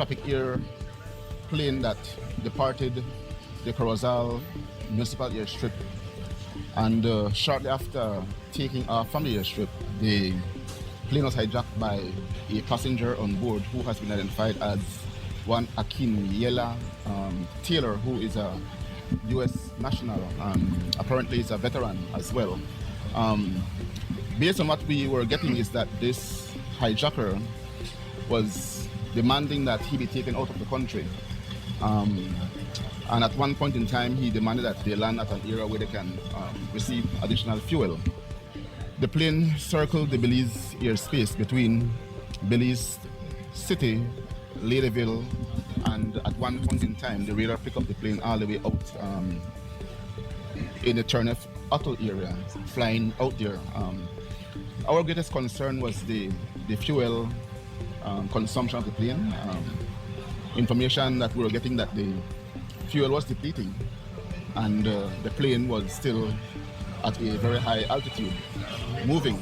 Tropic plane that departed the Corozal municipal airstrip, and shortly after taking off from the airstrip, the plane was hijacked by a passenger on board who has been identified as one Yela Taylor, who is a U.S. national. Apparently is a veteran as well. Based on what we were getting is that this hijacker was demanding that he be taken out of the country. And at one point in time, he demanded that they land at an area where they can receive additional fuel. The plane circled the Belize airspace between Belize City, Ladyville, and at one point in time, the radar picked up the plane all the way out in the Turnef Atoll area, flying out there. Our greatest concern was the fuel consumption of the plane. Information that we were getting that the fuel was depleting, and the plane was still at a very high altitude, moving.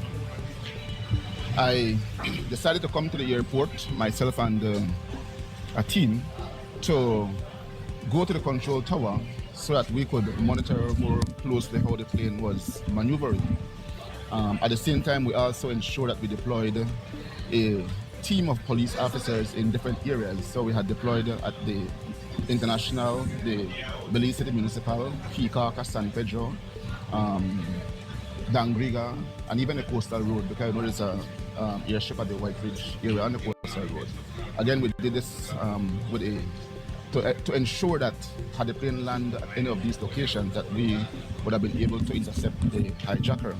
I decided to come to the airport, myself and a team, to go to the control tower so that we could monitor more closely how the plane was maneuvering. At the same time, we also ensured that we deployed a team of police officers in different areas. So we had deployed at the International, the Belize City Municipal, Hijacked, San Pedro, Dangriga, and even the coastal road, because I know there's a airstrip at the White Ridge area on the coastal road. Again, we did this to ensure that had the plane land at any of these locations, that we would have been able to intercept the hijacker.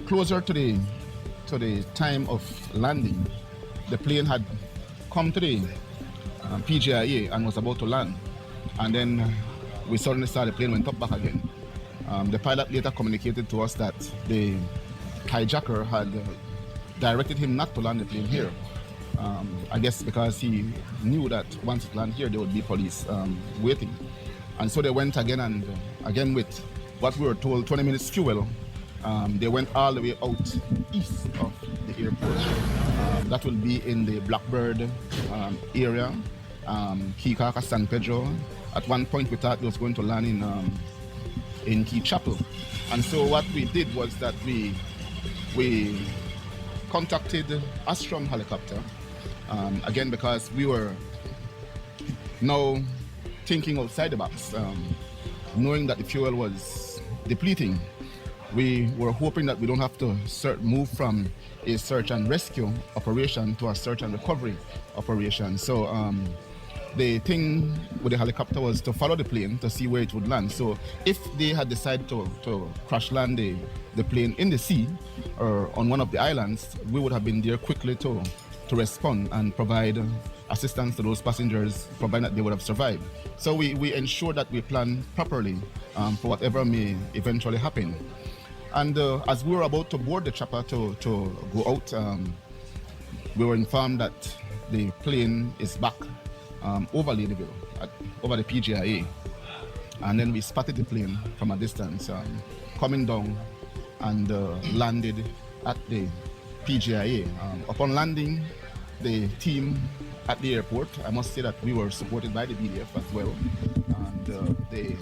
Closer to the time of landing, the plane had come to the PGIA and was about to land, and then we suddenly saw the plane went up back again. The pilot later communicated to us that the hijacker had directed him not to land the plane here. I guess because he knew that once it landed here, there would be police waiting. And so they went again, and again with what we were told, 20 minutes fuel, they went all the way out east of the airport. That will be in the Blackbird area, Hijacked, San Pedro. At one point we thought it was going to land in Key Chapel. And so what we did was that we contacted a strong helicopter, again because we were now thinking outside the box, knowing that the fuel was depleting. We were hoping that we don't have to move from a search and rescue operation to a search and recovery operation. So the thing with the helicopter was to follow the plane to see where it would land. So if they had decided to crash land the plane in the sea or on one of the islands, we would have been there quickly to respond and provide assistance to those passengers, provided that they would have survived. So we ensured that we planned properly for whatever may eventually happen. And as we were about to board the chopper to go out, we were informed that the plane is back over Ladyville, over the PGIA. And then we spotted the plane from a distance, coming down and landed at the PGIA. Upon landing, the team at the airport, I must say that we were supported by the BDF as well. And the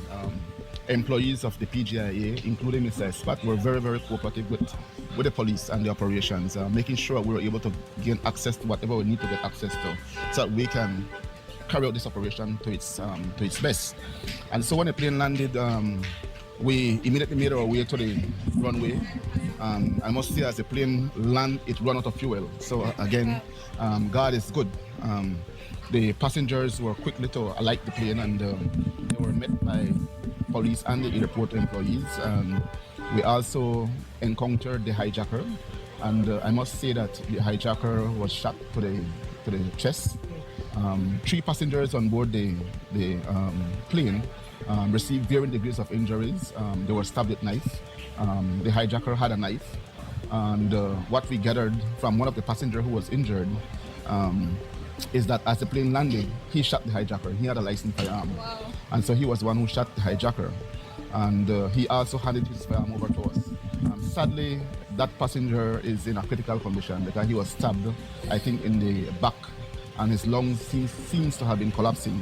employees of the PGIA, including Mr. Espat, were very, very cooperative with the police and the operations, making sure we were able to gain access to whatever we need to get access to, so that we can carry out this operation to its best. And so when the plane landed, we immediately made our way to the runway. I must say, as the plane landed, it ran out of fuel. So again, God is good. The passengers were quickly to alight the plane, and they were met by police and the airport employees. We also encountered the hijacker, and I must say that the hijacker was shot to the chest. 3 passengers on board the plane received varying degrees of injuries. They were stabbed with knife. The hijacker had a knife, and what we gathered from one of the passengers who was injured is that as the plane landed, he shot the hijacker. He had a licensed firearm. Wow. And so he was the one who shot the hijacker, and he also handed his firearm over to us. Sadly, that passenger is in a critical condition because he was stabbed, I think, in the back and his lungs seems to have been collapsing.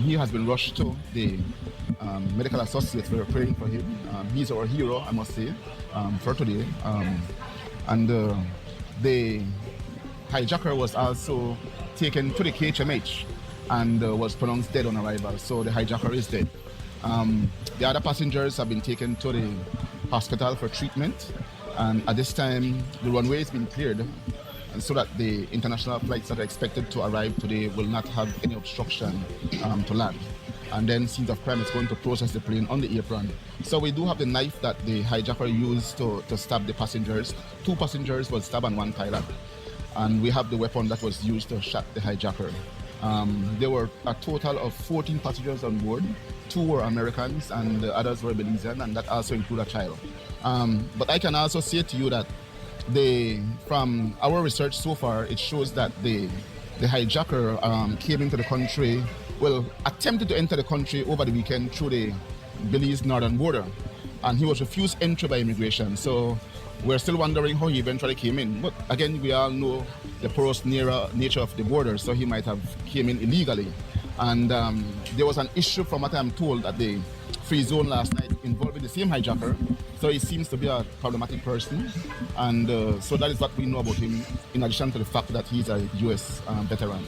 He has been rushed to the medical associates. We are praying for him. He's our hero, I must say, for today. And the hijacker was also taken to the KHMH and was pronounced dead on arrival. So the hijacker is dead. The other passengers have been taken to the hospital for treatment. And at this time, the runway has been cleared, and so that the international flights that are expected to arrive today will not have any obstruction to land. And then scenes of crime is going to process the plane on the apron. So we do have the knife that the hijacker used to stab the passengers. 2 passengers were stabbed and 1 pilot. And we have the weapon that was used to shoot the hijacker. There were a total of 14 passengers on board. 2 were Americans and the others were Belizean, and that also included a child. But I can also say to you that from our research so far, it shows that the hijacker came into the country, attempted to enter the country over the weekend through the Belize northern border, and he was refused entry by immigration. So we're still wondering how he eventually came in. But again, we all know the porous nature of the border, so he might have came in illegally. And there was an issue, from what I'm told, at the free zone last night involving the same hijacker. So he seems to be a problematic person. And so that is what we know about him, in addition to the fact that he's a US veteran.